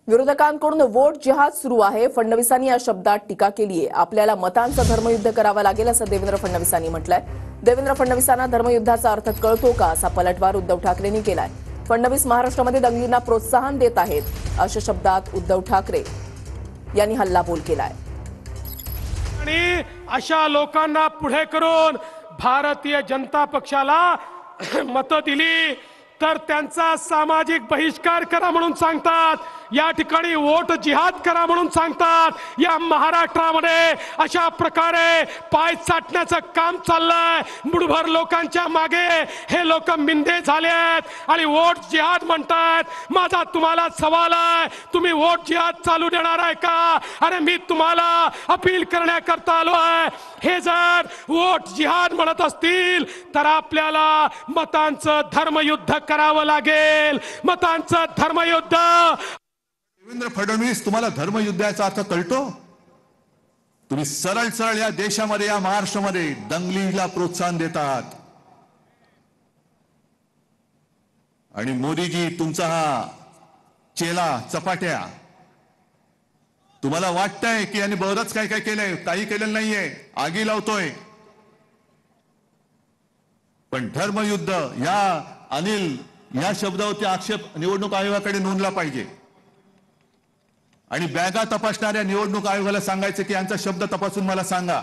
विरोधकांकडून वोट जिहाद सुरू आहे. फडणवीसांनी या शब्दात टीका केली आहे. आपल्याला मतांचं धर्मयुद्ध करावं लागेल असं देवेंद्र फडणवीसांनी म्हटलंय. देवेंद्र फडणवीसांना धर्मयुद्धाचा अर्थ कळतो का असा पलटवार उद्धव ठाकरेंनी केलाय. फडणवीस महाराष्ट्रामध्ये दंगलींना प्रोत्साहन देत आहेत अशा शब्दात उद्धव ठाकरे यांनी हल्लाबोल केलाय. आणि अशा लोकांना पुढे करून भारतीय जनता पक्षाला मतं दिली तर त्यांचा सामाजिक बहिष्कार करा म्हणून सांगतात. या ठिकाणी वोट जिहाद करा म्हणून सांगतात. या महाराष्ट्रामध्ये अशा प्रकारे पाय चाटण्याचं काम चाललंय. मुठभर लोकांच्या मागे हे लोक मिंदे झाले आहेत आणि वोट जिहाद म्हणतात. माझा तुम्हाला सवाल आहे, तुम्ही वोट जिहाद चालू देणार आहे का? अरे मी तुम्हाला अपील करण्याकरता आलो आहे. हे जर वोट जिहाद म्हणत असतील तर आपल्याला मतांचं धर्मयुद्ध करावं लागेल. मतांचं धर्मयुद्ध. देवेंद्र फडणवीस, तुम्हाला धर्मयुद्धाचा अर्थ कळतो? तुम्ही सरळ सरळ या देशामध्ये, या महाराष्ट्रामध्ये दंगलीला प्रोत्साहन देतात. आणि मोदीजी तुमचा हा चेला चपाट्या, तुम्हाला वाटतंय की यांनी बरंच काय काय केलंय. काही केलेलं नाहीये, आगी लावतोय. पण धर्मयुद्ध या अनिल या शब्दावरती आक्षेप निवडणूक आयोगाकडे नोंदला पाहिजे. आणि बॅगा तपासणाऱ्या निवडणूक आयोगाला सांगायचं की यांचा शब्द तपासून मला सांगा.